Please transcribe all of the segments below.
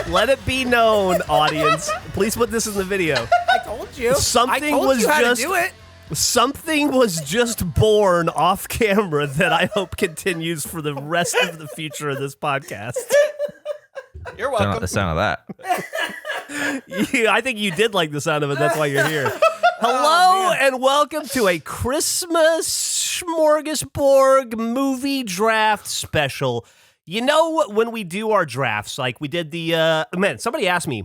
Let it be known, audience. Please put this in the video. I told you. Something I told was you how just to do it. Something was just born off camera that I hope continues for the rest of the future of this podcast. You're Don't welcome. like the sound of that. Yeah, I think you did like the sound of it. That's why you're here. Hello and welcome to a Christmas smorgasbord movie draft special. You know, when we do our drafts, like we did the, somebody asked me,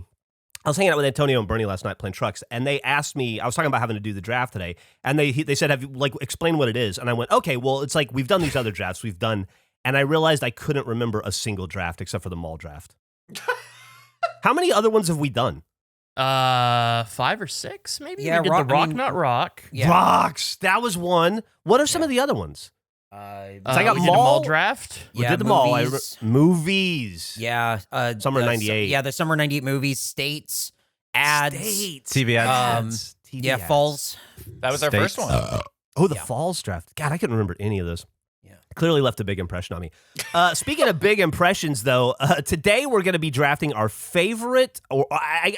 I was hanging out with Antonio and Bernie last night playing trucks, and they asked me, I was talking about having to do the draft today, and they said, have you, like, explain what it is? And I went, okay, well, it's like we've done these other drafts and I realized I couldn't remember a single draft except for the mall draft. How many other ones have we done? 5 or 6, maybe? Yeah, we did the Rock, Not Rock. Yeah. Rocks, that was one. What are some of the other ones? I got we did a mall. mall draft. We did them all. Movies. Yeah. Summer 98. Yeah, the Summer 98 movies, states, ads. TV ads. TV Yeah, ads. falls. That was our first one. The Falls draft. God, I couldn't remember any of those. Yeah. Clearly left a big impression on me. Speaking of big impressions, though, today we're going to be drafting our favorite, or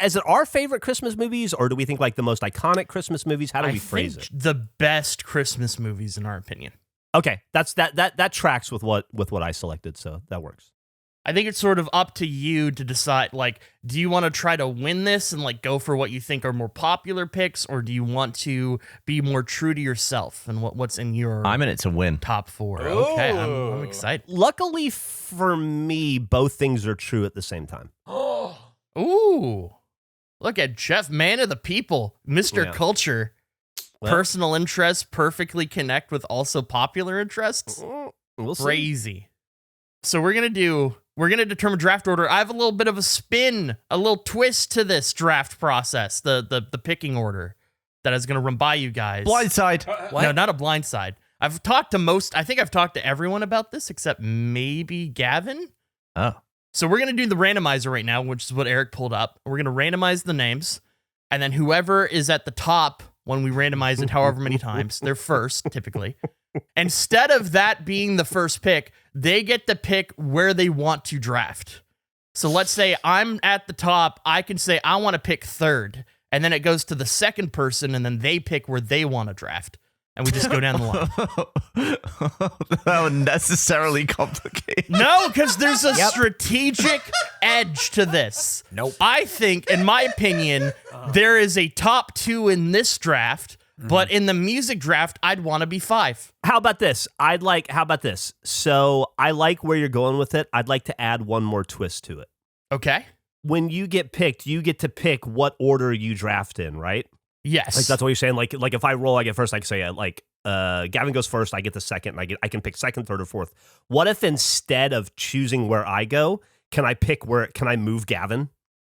is it our favorite Christmas movies, or do we think like the most iconic Christmas movies? How do we phrase it? The best Christmas movies, in our opinion. Okay, that tracks with what I selected, so that works. I think it's sort of up to you to decide, like, do you want to try to win this and, like, go for what you think are more popular picks, or do you want to be more true to yourself and what's in your I'm in it to win. top 4? Okay, I'm excited. Luckily for me, both things are true at the same time. Ooh, look at Jeff, man of the people, Mr. Yeah. Culture. Well, Personal interests perfectly connect with also popular interests. we'll see. Crazy. So we're gonna determine draft order. I have a little bit of a spin, a little twist to this draft process, the picking order that is gonna run by you guys. Blindside. What? No, not a blindside. I think I've talked to everyone about this except maybe Gavin. Oh. So we're gonna do the randomizer right now, which is what Eric pulled up. We're gonna randomize the names, and then whoever is at the top when we randomize it however many times, they're first, typically. Instead of that being the first pick, they get to pick where they want to draft. So let's say I'm at the top, I can say I want to pick third, and then it goes to the second person, and then they pick where they want to draft. And we just go down the line. That would necessarily complicate. No, because there's a strategic edge to this. Nope. I think, in my opinion, there is a top 2 in this draft, but in the music draft, I'd want to be 5. How about this? How about this? So I like where you're going with it. I'd like to add one more twist to it. Okay? When you get picked, you get to pick what order you draft in, right? Yes. Like that's what you're saying. Like if I roll, I get first. I can say Gavin goes first. I get the second. And I can pick second, third, or fourth. What if instead of choosing where I go, can I move Gavin?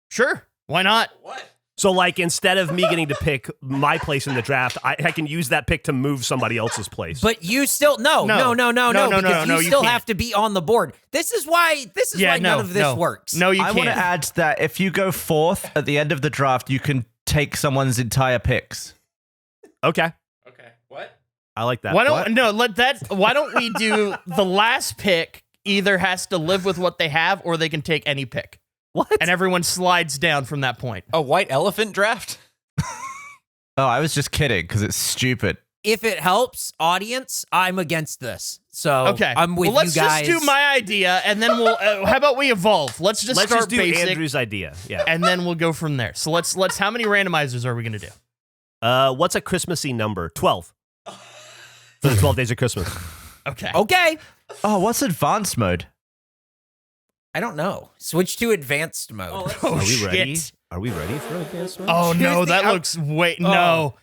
Sure. Why not? What? So like instead of me getting to pick my place in the draft, I can use that pick to move somebody else's place. But you still no, because you still have to be on the board. This is why none of this works. No, you I can't. want to add that if you go fourth at the end of the draft, you can take someone's entire picks. Okay, What? I like that. Why don't we do the last pick either has to live with what they have or they can take any pick. What? And everyone slides down from that point. A white elephant draft? Oh, I was just kidding because it's stupid. If it helps, audience, I'm against this. So Okay. I'm with let's you guys. just do my idea and then we'll how about we evolve? Let's Let's start just do basic Andrew's idea. Yeah. and then we'll go from there. So let's how many randomizers are we going to do? What's a Christmassy number? 12. For the 12 days of Christmas. Okay. Okay. Oh, what's advanced mode? I don't know. Switch to advanced mode. Oh, Are we shit. ready? Are we ready for advanced mode? Oh no, Choose the that out- looks way no,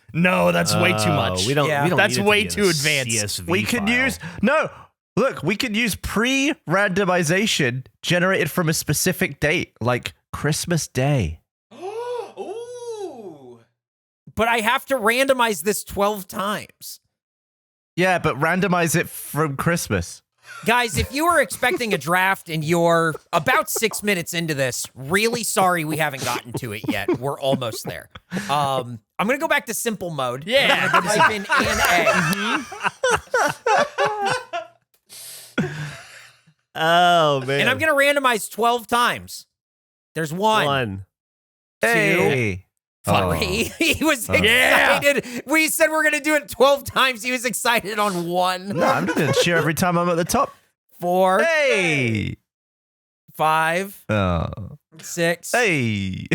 that's way too much. We don't. Yeah. We don't That's need it to way be in too a advanced. CSV We can file. use we can use pre-randomization generated from a specific date, like Christmas Day. Ooh. But I have to randomize this 12 times. Yeah, but randomize it from Christmas. Guys, if you were expecting a draft and you're about 6 minutes into this, really sorry we haven't gotten to it yet. We're almost there. I'm going to go back to simple mode. Yeah. I'm going to type in ANEGG. Oh man. And I'm going to randomize 12 times. There's one. One. Hey. Three. He was excited. We said we're going to do it 12 times. He was excited on one. No, I'm just going to cheer every time I'm at the top. 4. Hey. 5. Oh. 6. Hey.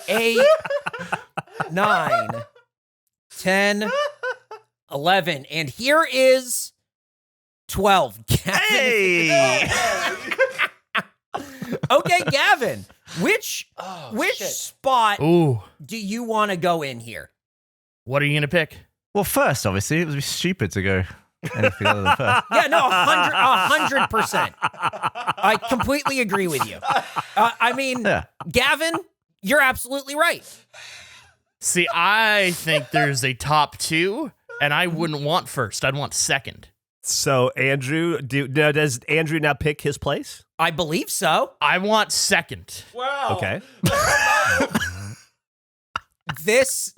8. 9. 10. 11. And here is 12. Gavin. Hey. Okay, Gavin. Which spot Ooh. do you want to go in here? What are you going to pick? Well, first, obviously, it would be stupid to go anything other than first. Yeah, no, 100%. I completely agree with you. I mean, Yeah. Gavin, you're absolutely right. See, I think there's a top 2, and I wouldn't want first. I'd want second. So, Andrew, does Andrew now pick his place? I believe so. I want second. Wow. Okay. This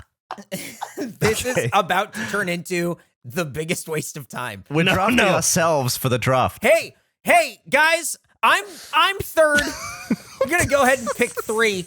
is Okay. about to turn into the biggest waste of time. We're No, drafting no. ourselves for the draft. Hey, guys, I'm third. I'm gonna go ahead and pick 3.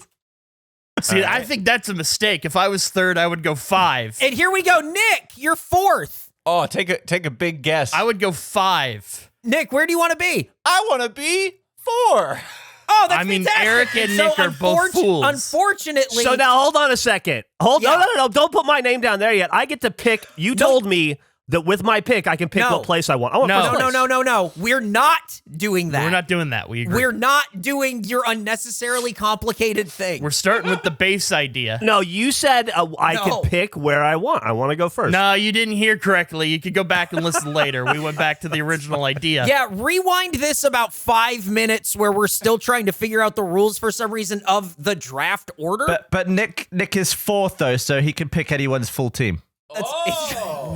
See, I think that's a mistake. If I was third, I would go 5. And here we go, Nick. You're 4th. Oh, take a big guess. I would go 5. Nick, where do you want to be? I want to be 4. Oh, that's I mean, fantastic. Eric and Nick are both fools. Unfortunately, So now hold on a second. No. Don't put my name down there yet. I get to pick. You told me that with my pick, I can pick No. what place I want. I want No. first place. no. We're not doing that. We're not doing that. We agree. We're not doing your unnecessarily complicated thing. We're starting with the base idea. No, you said I No. can pick where I want. I want to go first. No, you didn't hear correctly. You could go back and listen later. We went back to the original idea. Yeah, rewind this about 5 minutes where we're still trying to figure out the rules for some reason of the draft order. But Nick is 4th, though, so he can pick anyone's full team.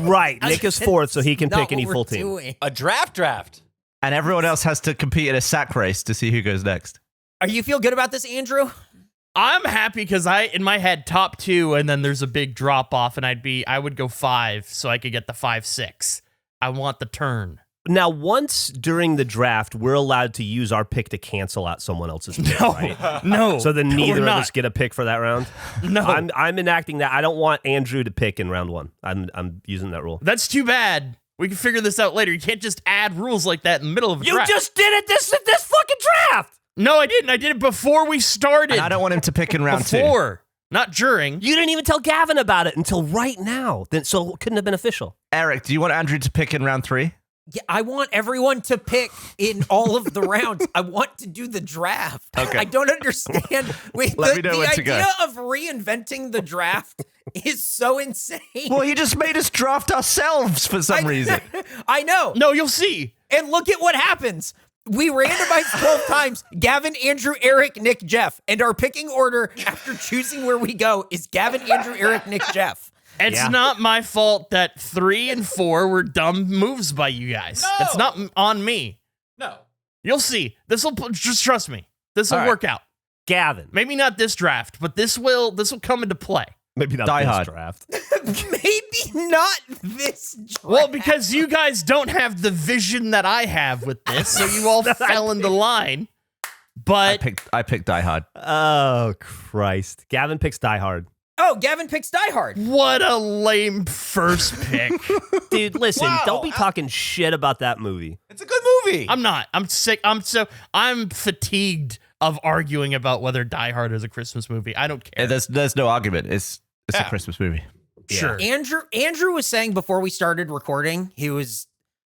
Right. Nick is 4th, so he can Not pick any what full we're team. doing. A draft. And everyone else has to compete in a sack race to see who goes next. Are you feel good about this, Andrew? I'm happy because in my head, top 2, and then there's a big drop off, and I would go 5 so I could get the 5-6. I want the turn. Now, once during the draft, we're allowed to use our pick to cancel out someone else's pick, No, right? no. So then we're neither of not. us get a pick for that round? No. I'm enacting that. I don't want Andrew to pick in round 1. I'm using that rule. That's too bad. We can figure this out later. You can't just add rules like that in the middle of a You draft. just did it this fucking draft! No, I didn't. I did it before we started. And I don't want him to pick in round 2. Before, not during. You didn't even tell Gavin about it until right now. So it couldn't have been official. Eric, do you want Andrew to pick in round 3? Yeah, I want everyone to pick in all of the rounds. I want to do the draft. Okay. I don't understand. Wait, Let me know the when to go. idea of reinventing the draft is so insane. Well, he just made us draft ourselves for some reason. I know. No, you'll see. And look at what happens. We randomized 12 times. Gavin, Andrew, Eric, Nick, Jeff. And our picking order after choosing where we go is Gavin, Andrew, Eric, Nick, Jeff. It's Yeah. not my fault that 3 and 4 were dumb moves by you guys. No. It's not on me. No. You'll see. Just trust me. This will All right. work out. Gavin. Maybe not this draft, but this will come into play. Maybe not Die this Hard. draft. Maybe not this draft. Well, because you guys don't have the vision that I have with this, so you all fell into line. But I picked Die Hard. Oh, Christ. Gavin picks Die Hard. Oh, Gavin picks Die Hard. what a lame first pick. Dude, listen, Wow. don't be talking shit about that movie. It's a good movie. I'm not. I'm sick. I'm fatigued of arguing about whether Die Hard is a Christmas movie. I don't care. There's no argument. It's a Christmas movie. Sure. Andrew was saying before we started recording, he was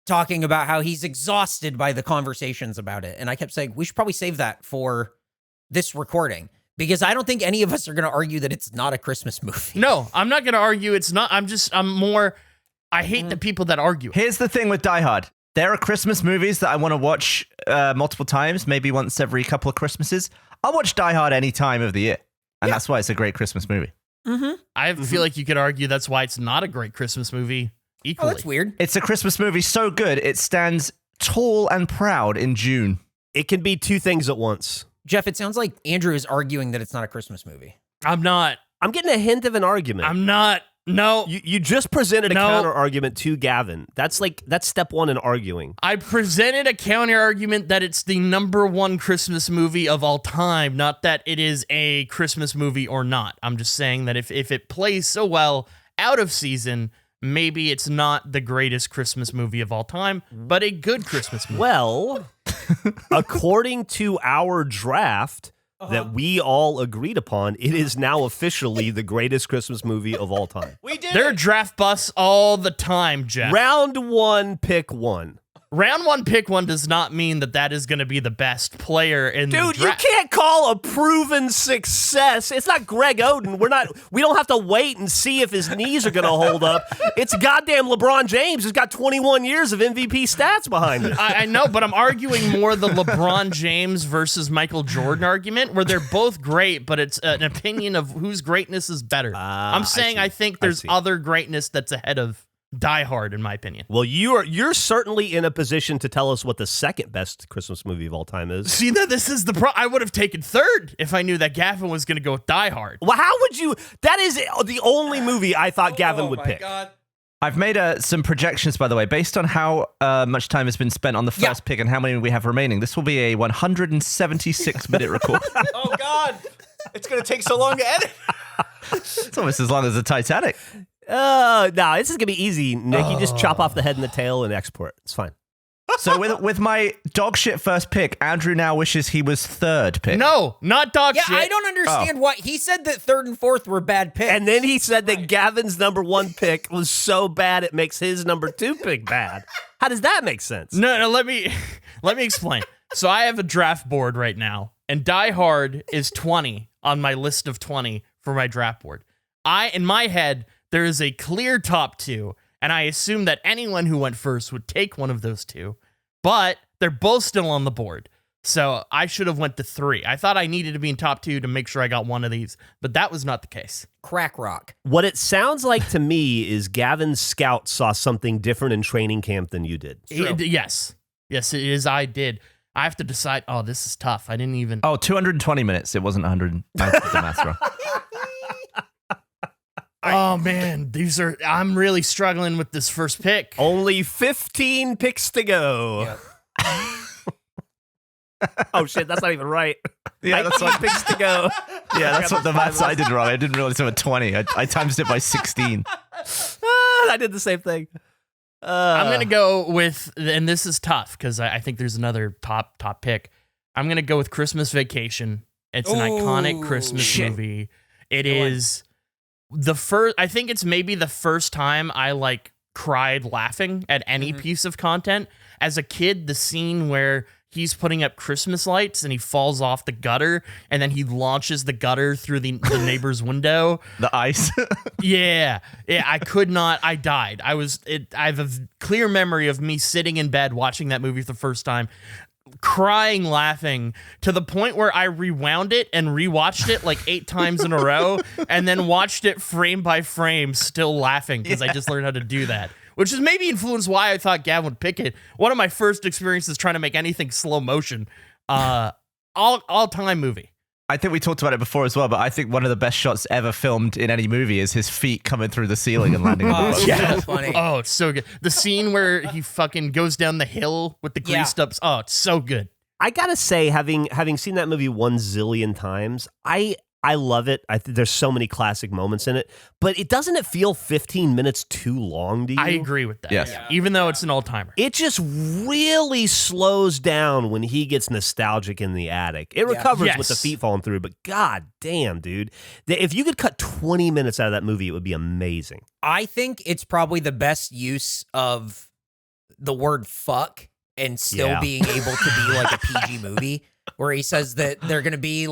talking about how he's exhausted by the conversations about it. And I kept saying, we should probably save that for this recording because I don't think any of us are going to argue that it's not a Christmas movie. No, I'm not going to argue it's not. I hate the people that argue. Here's the thing with Die Hard. There are Christmas movies that I want to watch multiple times, maybe once every couple of Christmases. I'll watch Die Hard any time of the year. And that's why it's a great Christmas movie. I feel like you could argue that's why it's not a great Christmas movie Oh, equally. that's weird. It's a Christmas movie so good, it stands tall and proud in June. It can be two things at once. Jeff, it sounds like Andrew is arguing that it's not a Christmas movie. I'm not. I'm getting a hint of an argument. I'm not. No. You just presented a No. counter argument to Gavin. That's step one in arguing. I presented a counter argument that it's the #1 Christmas movie of all time, not that it is a Christmas movie or not. I'm just saying that if it plays so well out of season, maybe it's not the greatest Christmas movie of all time, but a good Christmas movie. Well, according to our draft that we all agreed upon, it is now officially the greatest Christmas movie of all time. We did They're it. draft busts all the time, Jeff. Round 1, pick 1. Round 1, pick 1 does not mean that is going to be the best player in the Dude, you draft. can't call a proven success. It's not Greg Oden. We don't have to wait and see if his knees are going to hold up. It's goddamn LeBron James who's got 21 years of MVP stats behind it. I know, but I'm arguing more the LeBron James versus Michael Jordan argument, where they're both great, but it's an opinion of whose greatness is better. I'm saying I think there's other greatness that's ahead of Die Hard, in my opinion. Well, you're certainly in a position to tell us what the second best Christmas movie of all time is. See, this is the I would have taken third if I knew that Gavin was going to go with Die Hard. Well, how would you? That is the only movie I thought Gavin would pick. God. I've made some projections, by the way, based on how much time has been spent on the first pick and how many we have remaining. This will be a 176-minute record. Oh, God. It's going to take so long to edit. It's almost as long as the Titanic. No, this is gonna be easy, Nick. You just chop off the head and the tail and export. It's fine. So with my dog shit first pick, Andrew now wishes he was third pick. No, not dog Yeah, shit. I don't understand why he said that 3rd and 4th were bad picks. And then he said that Gavin's #1 pick was so bad it makes his #2 pick bad. How does that make sense? No, let me explain. So I have a draft board right now, and Die Hard is 20 on my list of 20 for my draft board. In my head, there is a clear top 2, and I assume that anyone who went first would take one of those 2, but they're both still on the board. So I should have went to 3. I thought I needed to be in top 2 to make sure I got one of these, but that was not the case. Crack rock. What it sounds like to me is Gavin's scout saw something different in training camp than you did. Yes, it is. I did. I have to decide. Oh, this is tough. I didn't even. Oh, 220 minutes. It wasn't 100. I did the math wrong. Oh man, I'm really struggling with this first pick. Only 15 picks to go. Oh shit, that's not even right. Yeah, that's 19 picks to go. Yeah, that's what the maths I did wrong. I didn't realize it was 20. I times it by 16. I did the same thing. I'm going to go with, and this is tough because I think there's another top pick. I'm going to go with Christmas Vacation. It's an iconic Christmas movie. It is the first, I think it's maybe the first time I cried laughing at any piece of content. As a kid, the scene where he's putting up Christmas lights and he falls off the gutter and then he launches the gutter through the neighbor's window. The ice. Yeah, I could not. I died. I have a clear memory of me sitting in bed watching that movie for the first time, crying, laughing, to the point where I rewound it and rewatched it 8 times in a row and then watched it frame by frame, still laughing because I just learned how to do that. Which is maybe influenced why I thought Gavin would pick it. One of my first experiences trying to make anything slow motion. All-time movie. I think we talked about it before as well, but I think one of the best shots ever filmed in any movie is his feet coming through the ceiling and landing on the boat. Yeah, so funny. Oh, it's so good. The scene where he fucking goes down the hill with the greased up. Oh, it's so good. I gotta say, having seen that movie 1 zillion times, I love it. There's so many classic moments in it, but doesn't it feel 15 minutes too long to you? I agree with that. Yes. Yeah. Even though it's an all-timer. It just really slows down when he gets nostalgic in the attic. It recovers with the feet falling through, but god damn, dude. If you could cut 20 minutes out of that movie, it would be amazing. I think it's probably the best use of the word fuck and still being able to be a PG movie, where he says that they're going to be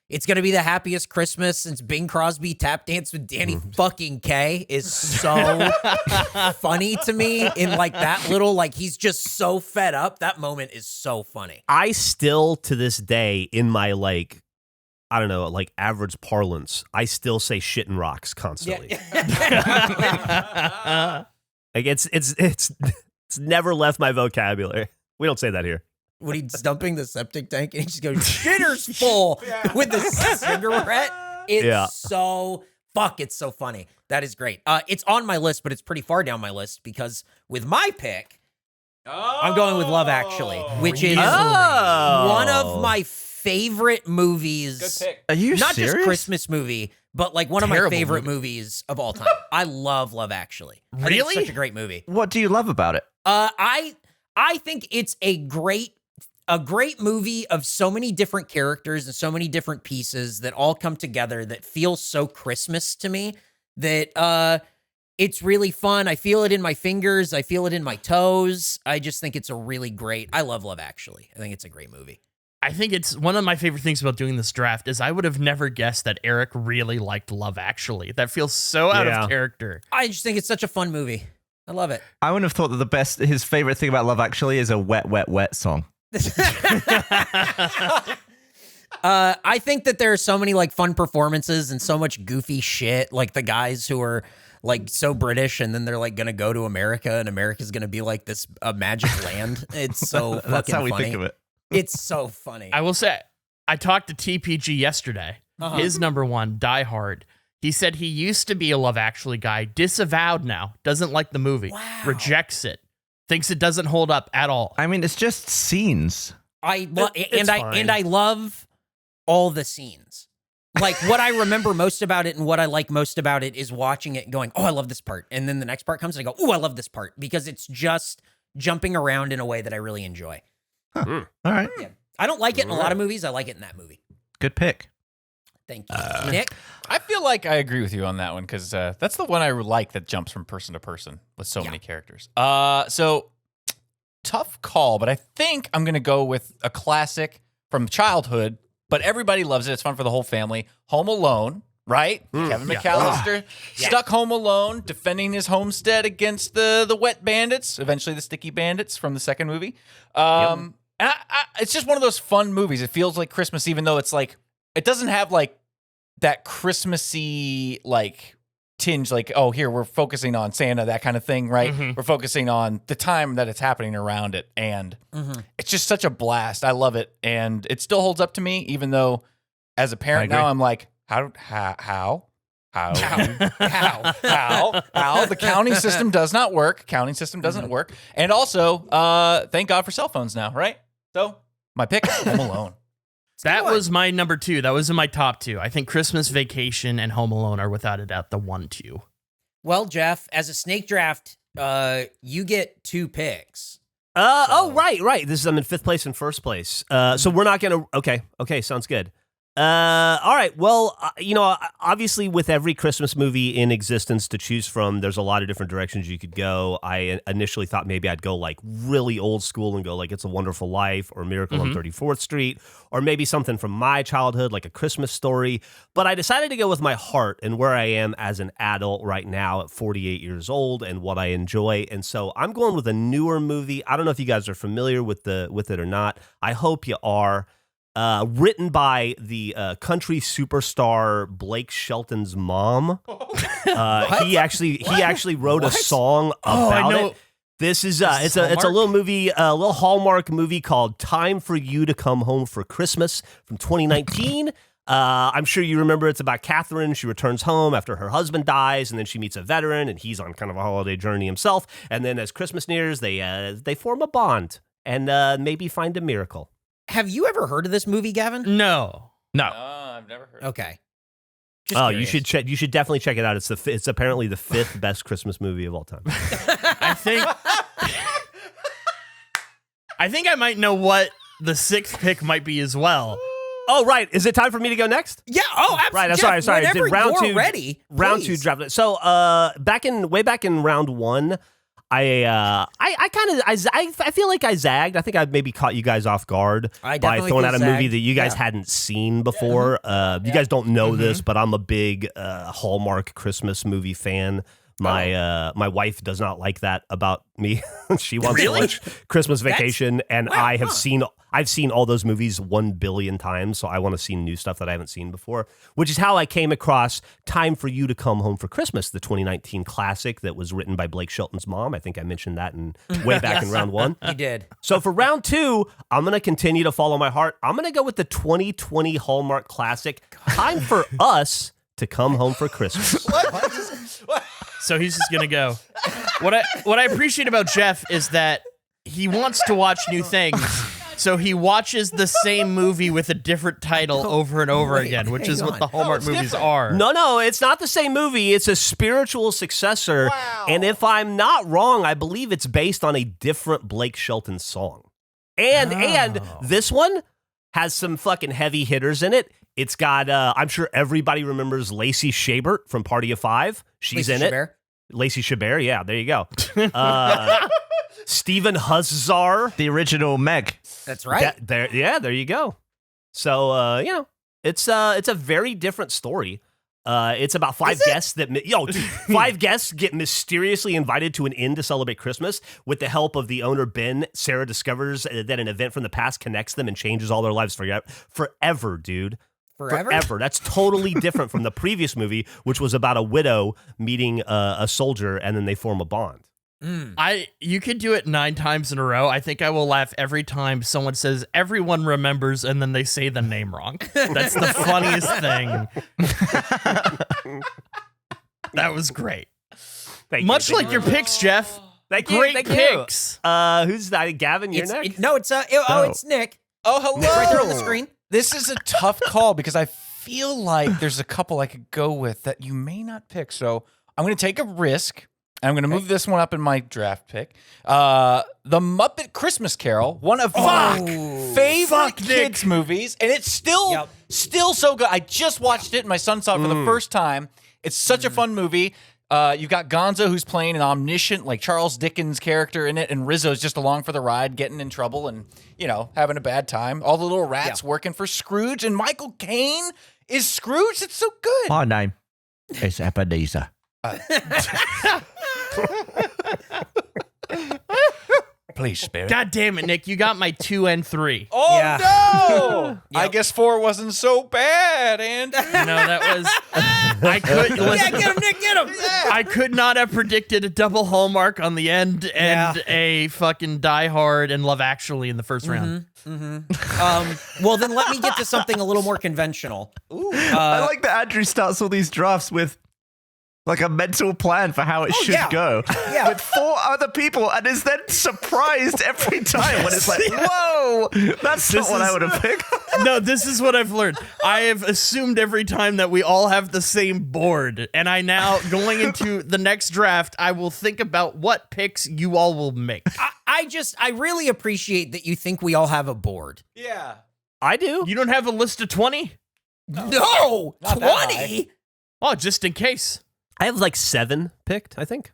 it's going to be the happiest Christmas since Bing Crosby tap danced with Danny fucking Kaye is so funny to me in that little, he's just so fed up. That moment is so funny. I still, to this day, in my, I don't know, average parlance, I still say shit and rocks constantly. It's never left my vocabulary. We don't say that here. When he's dumping the septic tank and he just goes, shitter's full with the cigarette. It's so funny. that is great. It's on my list, but it's pretty far down my list because with my pick, I'm going with Love Actually, which is one of my favorite movies. Good pick. Are you Not serious? just Christmas movie, but like one of my Terrible favorite movie. movies of all time. I love Love Actually. I think it's Really? such a great movie. What do you love about it? I think it's a great movie of so many different characters and so many different pieces that all come together that feels so Christmas to me that it's really fun. I feel it in my fingers. I feel it in my toes. I just think it's a really great. I love Love Actually. I think it's a great movie. I think it's one of my favorite things about doing this draft is I would have never guessed that Eric really liked Love Actually. That feels so out Yeah. of character. I just think it's such a fun movie. I love it. I wouldn't have thought that his favorite thing about Love Actually is a wet, wet, wet song. I think that there are so many like fun performances and so much goofy shit. Like the guys who are like so British and then they're like gonna go to America and America's gonna be like this magic land. It's so fucking That's how we funny. think of it. It's so funny. I will say, I talked to TPG yesterday. Uh-huh. His number one, Die Hard. He said he used to be a Love Actually guy, disavowed now, doesn't like the movie, Wow. rejects it, thinks it doesn't hold up at all. I mean, it's just scenes. It's fine. And I love all the scenes. Like what I remember most about it and what I like most about it is watching it and going, oh, I love this part. And then the next part comes and I go, oh, I love this part because it's just jumping around in a way that I really enjoy. All right. Yeah. I don't like it in a lot of movies. I like it in that movie. Good pick. Thank you. Nick? I feel like I agree with you on that one because that's the one I like that jumps from person to person with so many characters. So tough call, but I think I'm going to go with a classic from childhood, but everybody loves it. It's fun for the whole family. Home Alone, right? Kevin McAllister stuck home alone, defending his homestead against the wet bandits, eventually the sticky bandits from the second movie. And it's just one of those fun movies. It feels like Christmas, even though it's like, it doesn't have like that Christmassy like tinge, like, oh, here we're focusing on Santa, that kind of thing, right? We're focusing on the time that it's happening around it, and it's just such a blast. I love it, and it still holds up to me, even though as a parent now, I'm like, how? The counting system does not work. Counting system doesn't work, and also, thank God for cell phones now, right? So my pick, Home Alone. That was my number two. That was in my top two. I think Christmas Vacation and Home Alone are without a doubt the 1-2. Well, Jeff, as a snake draft, you get 2 picks. Right. This is I'm in 5th place and 1st place. So we're not gonna. Okay, sounds good. All right. Well, obviously, with every Christmas movie in existence to choose from, there's a lot of different directions you could go. I initially thought maybe I'd go like really old school and go like It's a Wonderful Life or Miracle on 34th Street, or maybe something from my childhood like A Christmas Story. But I decided to go with my heart and where I am as an adult right now at 48 years old and what I enjoy. And so I'm going with a newer movie. I don't know if you guys are familiar with it or not. I hope you are. Written by the country superstar Blake Shelton's mom. He actually wrote a song about it. This is it's a little movie, a little Hallmark movie called Time for You to Come Home for Christmas from 2019. I'm sure you remember it's about Catherine. She returns home after her husband dies, and then she meets a veteran, and he's on kind of a holiday journey himself. And then as Christmas nears, they form a bond and maybe find a miracle. Have you ever heard of this movie, Gavin? No. I've never heard. Okay. You should check. You should definitely check it out. It's apparently the 5th best Christmas movie of all time. I think I might know what the 6th pick might be as well. Oh, right. Is it time for me to go next? Yeah. Oh, absolutely. Right. Jeff, Sorry. whenever Round you're 2. ready. Round please. 2 draft. So, way back in round 1, I feel like I zagged. I think I maybe caught you guys off guard I by definitely throwing feel out a movie zagged. that you guys hadn't seen before. You guys don't know this, but I'm a big Hallmark Christmas movie fan. My wife does not like that about me. She wants to watch Christmas Vacation, and I've seen all those movies 1 billion times, so I want to see new stuff that I haven't seen before, which is how I came across Time for You to Come Home for Christmas, the 2019 classic that was written by Blake Shelton's mom. I think I mentioned that way back in round 1. You did. So for round 2, I'm going to continue to follow my heart. I'm going to go with the 2020 Hallmark classic, Time for Us to come home for Christmas. So he's just gonna go. What I appreciate about Jeff is that he wants to watch new things, so he watches the same movie with a different title over and over again, which is what the Hallmark movies are. No, it's not the same movie. It's a spiritual successor. Wow. And if I'm not wrong, I believe it's based on a different Blake Shelton song. And this one has some fucking heavy hitters in it. It's got, I'm sure everybody remembers Lacey Chabert from Party of Five. She's Lacey in Chabert? it. Lacey Chabert, yeah, there you go. Stephen Huszar. The original Meg. That's right. There you go. So, it's a very different story. It's about five guests five guests get mysteriously invited to an inn to celebrate Christmas. With the help of the owner, Ben, Sarah discovers that an event from the past connects them and changes all their lives forever, dude. Forever. That's totally different from the previous movie, which was about a widow meeting a soldier, and then they form a bond. You could do it 9 times in a row. I think I will laugh every time someone says everyone remembers and then they say the name wrong. That's the funniest thing. That was great. Much like your picks, Jeff. Great picks. Who's that? Gavin, you're next? It's Nick. Oh, hello. Nick right there on the screen. This is a tough call because I feel like there's a couple I could go with that you may not pick. So I'm going to take a risk. I'm going to move this one up in my draft pick. The Muppet Christmas Carol, one of my favorite kids movies, and it's still so good. I just watched it, and my son saw it for the first time. It's such a fun movie. You've got Gonzo, who's playing an omniscient, like Charles Dickens character in it, and Rizzo's just along for the ride, getting in trouble and, having a bad time. All the little rats working for Scrooge, and Michael Caine is Scrooge. It's so good. My name is Ebenezer. Please, Spirit. God damn it, Nick. You got my 2 and 3. Oh, no. I guess 4 wasn't so bad, Andrew. No, that was... I could... Listen, Get him, Nick, get him. I could not have predicted a double Hallmark on the end and a fucking Die Hard and Love Actually in the first round. Well, then let me get to something a little more conventional. I like that Andrew starts all these drafts with like a mental plan for how it should go. Yeah. With 4 other people and is then surprised every time when it's like, whoa, that's not what I would have picked. No, this is what I've learned. I have assumed every time that we all have the same board. And I now, going into the next draft, I will think about what picks you all will make. I really appreciate that you think we all have a board. Yeah. I do. You don't have a list of 20? No, Not that 20. Oh, just in case. I have like 7 picked, I think.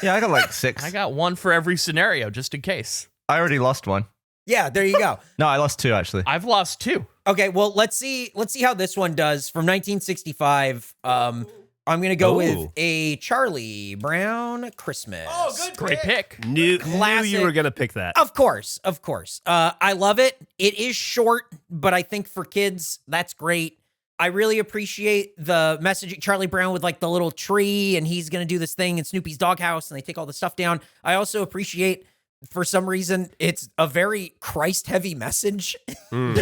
Yeah, I got like 6. I got 1 for every scenario, just in case. I already lost 1. Yeah, there you go. No, I lost 2 actually. I've lost 2. Okay, well, let's see how this one does from 1965. I'm gonna go with a Charlie Brown Christmas. Oh, good Great pick. Knew Classic. you were going to pick that. Of course. I love it. It is short, but I think for kids, that's great. I really appreciate the messaging. Charlie Brown with like the little tree, and he's going to do this thing in Snoopy's doghouse, and they take all the stuff down. I also appreciate, for some reason, it's a very Christ-heavy message in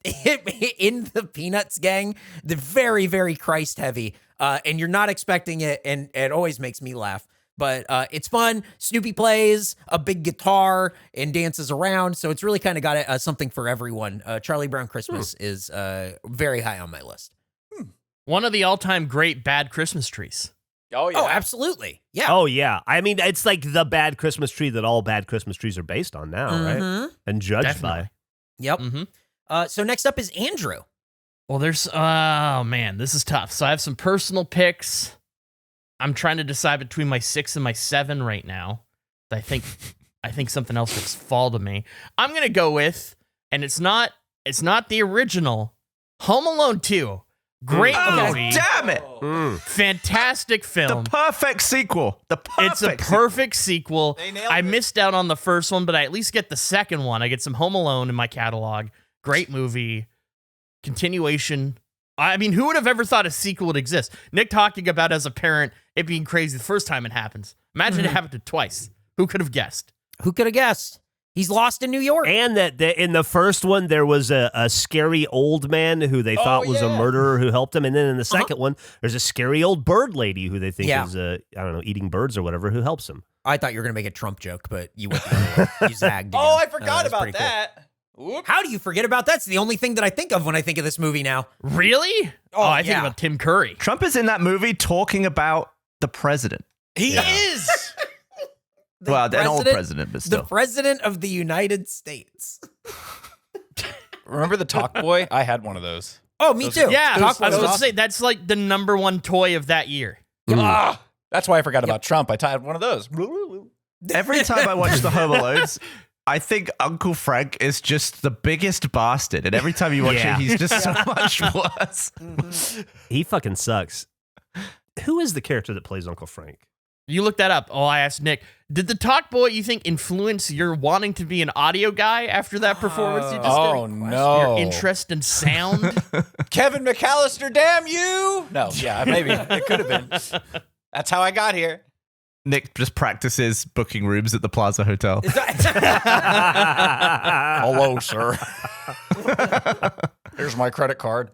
the Peanuts gang. They're very, very Christ-heavy, and you're not expecting it, and it always makes me laugh. But it's fun. Snoopy plays a big guitar and dances around. So it's really kind of got something for everyone. Charlie Brown Christmas is very high on my list. One of the all-time great bad Christmas trees. Oh, yeah. Oh, absolutely. Yeah. Oh, yeah. I mean, it's like the bad Christmas tree that all bad Christmas trees are based on now, right? And judged by. Yep. Mm-hmm. So next up is Andrew. Well, oh, man, this is tough. So I have some personal picks. I'm trying to decide between my 6 and my 7 right now. I think something else would fall to me. I'm gonna go with, and it's not the original, Home Alone 2. Great movie. Damn it! Fantastic film. The perfect sequel. It's a perfect sequel. I missed out on the first one, but I at least get the second one. I get some Home Alone in my catalog. Great movie. Continuation. I mean, who would have ever thought a sequel would exist? Nick talking about, as a parent, it being crazy the first time it happens. Imagine it happened twice. Who could have guessed? Who could have guessed? He's lost in New York. And that in the first one, there was a scary old man who they thought was a murderer who helped him. And then in the second one, there's a scary old bird lady who they think is, I don't know, eating birds or whatever, who helps him. I thought you were going to make a Trump joke, but you went the other way. You zagged again. Oh, I forgot that's about pretty cool. that. Whoop. How do you forget about that? It's the only thing that I think of when I think of this movie now. Really? Oh, I think yeah. about Tim Curry. Trump is in that movie talking about the president. He is. Well, an old president, but still. The president of the United States. Remember the Talk Boy? I had one of those. Oh, me too. Yeah, I was Talk going to was say, that's like the number one toy of that year. Ah, that's why I forgot about Trump. I had one of those. Every time I watch the Home Alones, I think Uncle Frank is just the biggest bastard. And every time you watch it, he's just so much worse. He fucking sucks. Who is the character that plays Uncle Frank? You look that up. Oh, I asked Nick. Did the Talk Boy, you think, influence your wanting to be an audio guy after that performance you just did? Oh, no. Your interest in sound? Kevin McAllister, damn you. No, yeah, maybe. It could have been. That's how I got here. Nick just practices booking rooms at the Plaza Hotel. Hello, sir. Here's my credit card.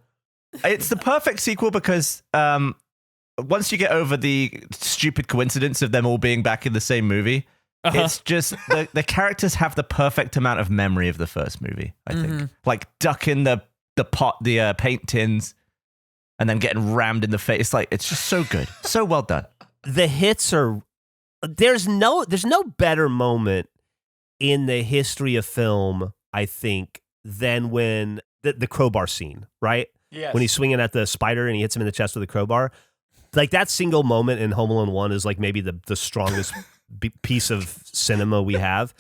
It's the perfect sequel because once you get over the stupid coincidence of them all being back in the same movie, it's just the characters have the perfect amount of memory of the first movie, I think. Like ducking the paint tins and then getting rammed in the face. Like, it's just so good. So well done. The hits are... There's no better moment in the history of film, I think, than when the crowbar scene, right? Yes. When he's swinging at the spider and he hits him in the chest with a crowbar. Like, that single moment in Home Alone 1 is like maybe the strongest piece of cinema we have.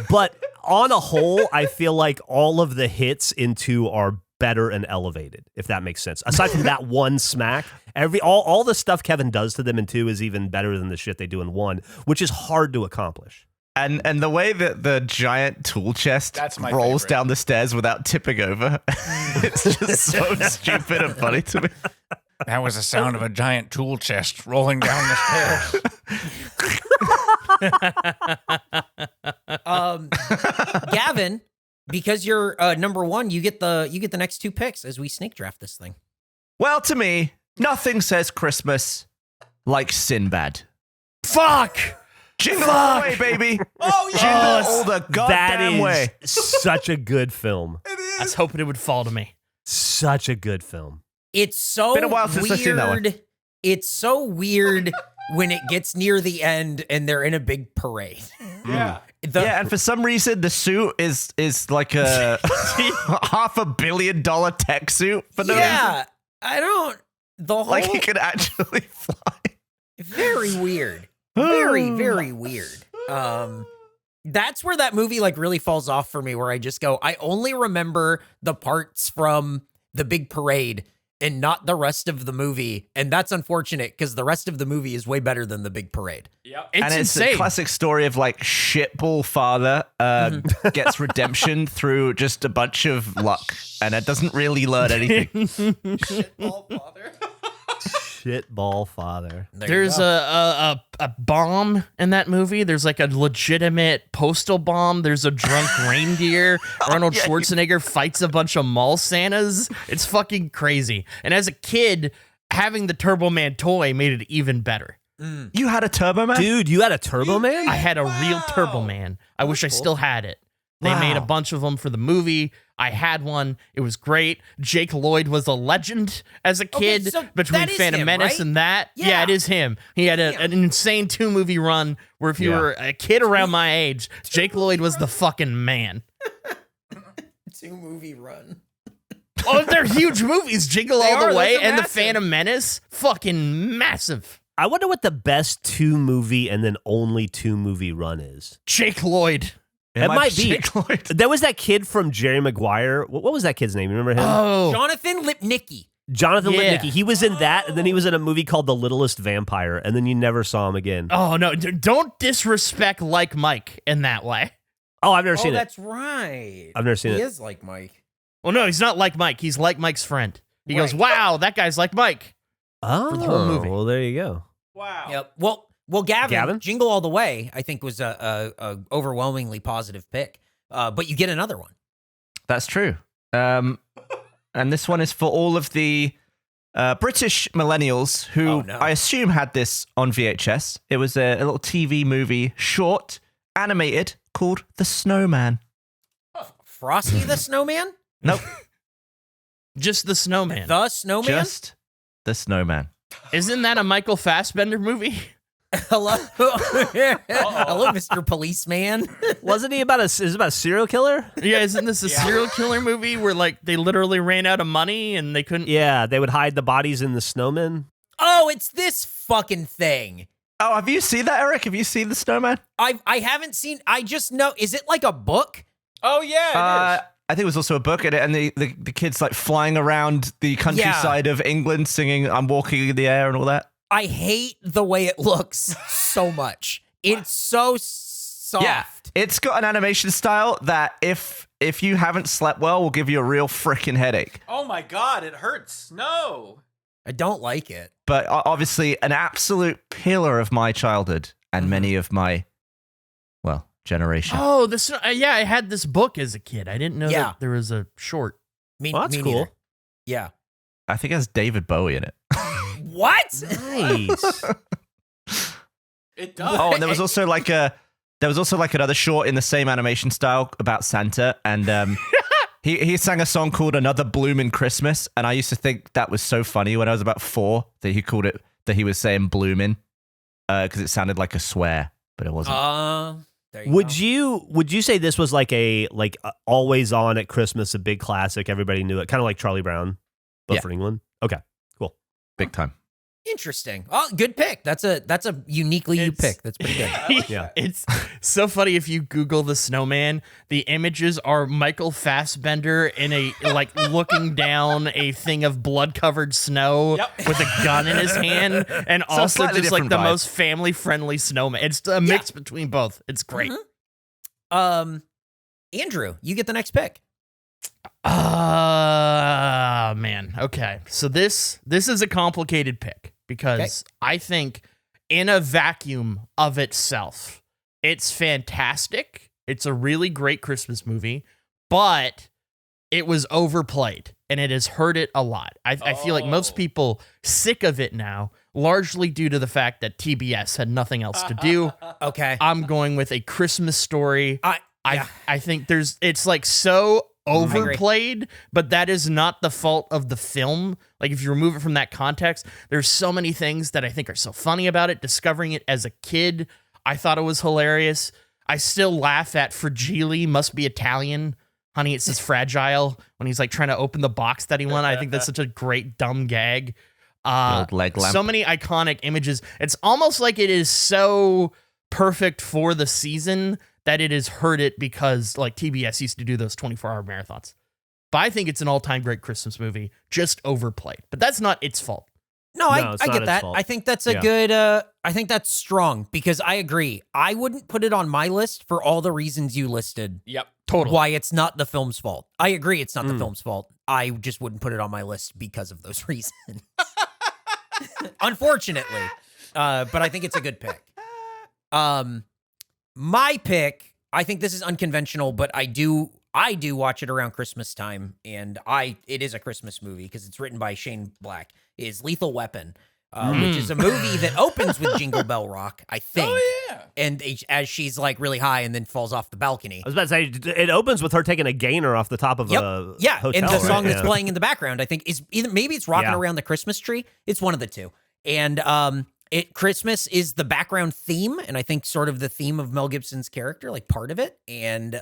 But on a whole, I feel like all of the hits in 2 are better and elevated, if that makes sense. Aside from that one smack, all the stuff Kevin does to them in 2 is even better than the shit they do in 1, which is hard to accomplish. And the way that the giant tool chest rolls down the stairs without tipping over, it's just so stupid and funny to me. That was the sound of a giant tool chest rolling down the stairs. Gavin, because you're number 1, you get the next 2 picks as we snake draft this thing. Well, to me, nothing says Christmas like Sinbad. Fuck! Jingle all the way, baby. Oh, Jingle all the goddamn way. That is such a good film. I was hoping it would fall to me. Such a good film. It's so Been a while since I've seen that one. It's so weird when it gets near the end and they're in a big parade. Yeah. Yeah, and for some reason the suit is like a $500 million tech suit for no reason. I don't. The whole Like he could actually fly. very weird, very very weird. That's where that movie like really falls off for me. Where I just go, I only remember the parts from the big parade and not the rest of the movie. And that's unfortunate because the rest of the movie is way better than the big parade. Yep. It's It's insane. a classic story of like shitball father gets redemption through just a bunch of luck, and it doesn't really learn anything. Shitball father. There's a bomb in that movie. There's like a legitimate postal bomb. There's a drunk reindeer. Arnold Schwarzenegger fights a bunch of mall Santas. It's fucking crazy. And as a kid, having the Turbo Man toy made it even better. You had a Turbo Man? Dude, you had a Turbo Man? I had a real Turbo Man. I wish I still had it. They made a bunch of them for the movie. I had one. It was great. Jake Lloyd was a legend as a kid so between that is Phantom him, Menace right? and that. Yeah. Yeah. It is him. He had an insane 2-movie run where if you were a kid around my age, Jake Lloyd was the fucking man. 2-movie run. Oh, they're huge movies. Jingle All are, the Way those are and The massive. Phantom Menace. Fucking massive. I wonder what the best 2-movie and then only 2-movie run is. Jake Lloyd. It might be. Jake Lloyd. There was that kid from Jerry Maguire. What was that kid's name? You remember him? Oh. Jonathan Lipnicki. Jonathan Yeah. Lipnicki. He was in that, and then he was in a movie called The Littlest Vampire, and then you never saw him again. Oh, no. Don't disrespect Like Mike in that way. Oh, I've never seen it. That's right. I've never seen He it. is like Mike. Well, no, he's not like Mike. He's like Mike's friend. He Right. goes, wow, that guy's like Mike. Oh, For the whole movie. Well, there you go. Wow. Yep. Well, Gavin, Gavin? Jingle All the Way, I think was a overwhelmingly positive pick. but you get another one. That's true. And this one is for all of the British millennials who Oh, no. I assume had this on VHS. It was a little TV movie, short, animated, called The Snowman. Frosty the Snowman? Nope, Just the snowman. The Snowman? just The Snowman. Isn't that a Michael Fassbender movie? Hello? Hello, Mr. Policeman. Wasn't he about is it about a serial killer? Yeah, isn't this a serial killer movie where like they literally ran out of money and they couldn't? Yeah, they would hide the bodies in the snowman. Oh, it's this fucking thing. Oh, have you seen that, Eric? Have you seen The Snowman? I haven't seen, I just know, is it like a book? Oh yeah, it is. I think it was also a book, and the kids like flying around the countryside of England singing "I'm Walking in the Air" and all that. I hate the way it looks so much. It's so soft. Yeah, it's got an animation style that if you haven't slept well, will give you a real freaking headache. Oh my god, it hurts. No. I don't like it. But obviously, an absolute pillar of my childhood and many of my, well, generation. Oh, this. Yeah, I had this book as a kid. I didn't know Yeah. that there was a short. Well, that's Me cool. neither. Yeah. I think it has David Bowie in it. What? Nice. It does. Oh, and there was also like another short in the same animation style about Santa, and he sang a song called "Another Bloomin' Christmas," and I used to think that was so funny when I was about 4 that he was saying "bloomin'" because it sounded like a swear, but it wasn't. There you Would go. you say this was like a always on at Christmas, a big classic? Everybody knew it, kind of like Charlie Brown, but Yeah. for England. Okay, cool. Big time. Interesting. Oh, good pick. That's a uniquely you It's- pick. That's pretty good. Yeah. It's so funny if you Google the snowman, the images are Michael Fassbender in a like looking down a thing of blood-covered snow with a gun in his hand, and So also slightly just like different the vibe. most family-friendly snowman. It's a mix between both. It's great. Andrew, you get the next pick. Man. Okay. So this is a complicated pick because I think in a vacuum of itself, it's fantastic. It's a really great Christmas movie, but it was overplayed and it has hurt it a lot. I feel like most people sick of it now, largely due to the fact that TBS had nothing else to do. Okay. I'm going with A Christmas Story. Yeah. I think it's like so overplayed, but that is not the fault of the film. Like if you remove it from that context, there's so many things that I think are so funny about it. Discovering it as a kid, I thought it was hilarious. I still laugh at Fragile must be Italian. Honey, it says fragile when he's like trying to open the box that he won. I think that's such a great dumb gag. Old leg lamp. So many iconic images. It's almost like it is so perfect for the season that it has hurt it because like TBS used to do those 24-hour marathons. But I think it's an all-time great Christmas movie, just overplayed. But that's not its fault. No, No, it's I not get its that. fault. I think that's a Yeah. good, I think that's strong because I agree. I wouldn't put it on my list for all the reasons you listed. Yep. Totally. Why it's not the film's fault. I agree it's not the film's fault. I just wouldn't put it on my list because of those reasons. Unfortunately. But I think it's a good pick. My pick, I think this is unconventional, but I do watch it around Christmas time, and it is a Christmas movie because it's written by Shane Black, is Lethal Weapon, which is a movie that opens with Jingle Bell Rock, I think. Oh yeah. And as she's like really high and then falls off the balcony. I was about to say it opens with her taking a gainer off the top of Yep. a Yeah, hotel, and the right? song that's Yeah. playing in the background, I think, is either maybe it's rocking Yeah. around the Christmas tree. It's one of the two. And Christmas is the background theme, and I think sort of the theme of Mel Gibson's character, like part of it. And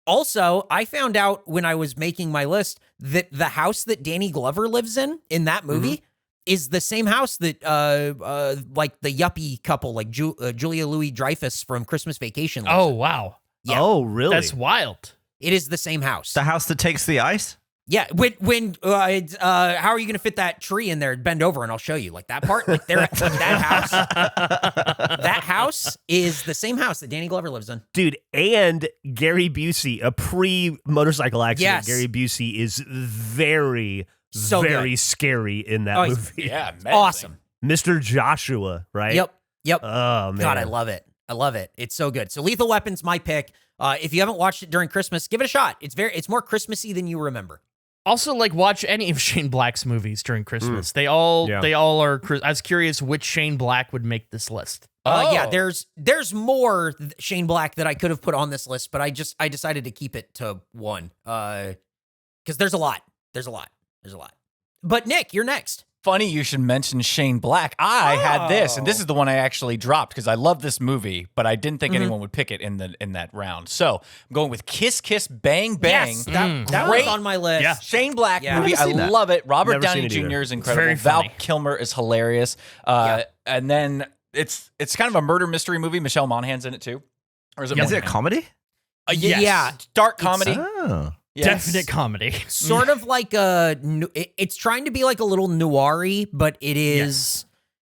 also, I found out when I was making my list that the house that Danny Glover lives in that movie is the same house that like the yuppie couple, like Julia Louis-Dreyfus from Christmas Vacation lives Oh, in. wow. Yeah. Oh, really? That's wild. It is the same house. The house that takes the ice? Yeah, when how are you gonna fit that tree in there? Bend over and I'll show you. Like that part, like there, that house. That house is the same house that Danny Glover lives in. Dude, and Gary Busey, a pre-motorcycle accident. Yes. Gary Busey is very, So very good. scary in that Oh, he's movie. Yeah. Amazing. Awesome. Mr. Joshua, right? Yep. Oh, man. God, I love it. I love it. It's so good. So Lethal Weapon's my pick. If you haven't watched it during Christmas, give it a shot. It's more Christmassy than you remember. Also, like, watch any of Shane Black's movies during Christmas. They all are. I was curious which Shane Black would make this list. Yeah, there's more Shane Black that I could have put on this list, but I decided to keep it to one because there's a lot. But Nick, you're next. Funny you should mention Shane Black. I had this, and this is the one I actually dropped because I love this movie, but I didn't think anyone would pick it in that round. So I'm going with Kiss Kiss Bang Bang. Yes, that was on my list. Yeah. Shane Black movie. I seen that. love it. Robert Never Downey seen it either. Jr. is incredible. Very Val funny. Kilmer is hilarious. And then it's kind of a murder mystery movie. Michelle Monaghan's in it too. Or is it? Is it a Monaghan? comedy? Yes. Yeah, Dark comedy. Oh. Yes. Definite comedy. sort of like it's trying to be like a little noir-y, but it is.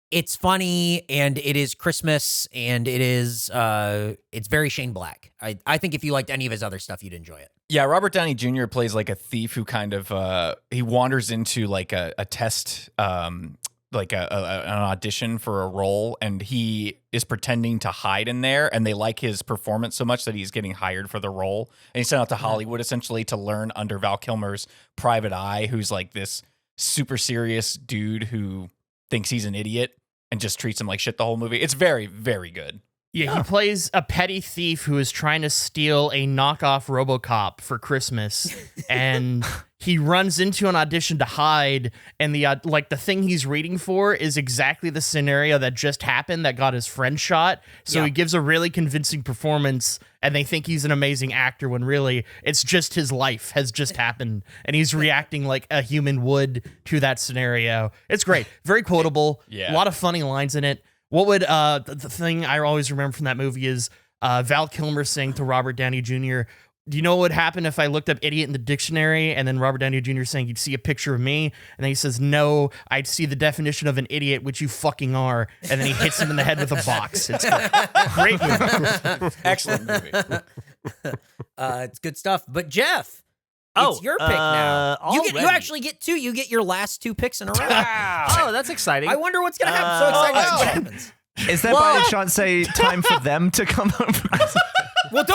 It's funny and it is Christmas and it is it's very Shane Black. I think if you liked any of his other stuff, you'd enjoy it. Yeah, Robert Downey Jr. plays like a thief who kind of he wanders into like a test, like an audition for a role, and he is pretending to hide in there, and they like his performance so much that he's getting hired for the role, and he's sent out to Hollywood essentially to learn under Val Kilmer's private eye, who's like this super serious dude who thinks he's an idiot and just treats him like shit the whole movie. It's very, very good. Yeah, he plays a petty thief who is trying to steal a knockoff RoboCop for Christmas, and he runs into an audition to hide, and the thing he's reading for is exactly the scenario that just happened that got his friend shot. So he gives a really convincing performance, and they think he's an amazing actor when really it's just his life has just happened, and he's reacting like a human would to that scenario. It's great, very quotable. Yeah. A lot of funny lines in it. What would the thing I always remember from that movie is Val Kilmer saying to Robert Downey Jr., do you know what would happen if I looked up idiot in the dictionary? And then Robert Downey Jr. saying, you'd see a picture of me. And then he says, no, I'd see the definition of an idiot, which you fucking are. And then he hits him in the head with a box. It's great movie. Excellent movie. It's good stuff. But Jeff, it's your pick now. You already? actually get two. You get your last two picks in a row. Oh, that's exciting. I wonder what's going to happen. So excited to see what happens. Is there by any chance a time for them to come home? Well,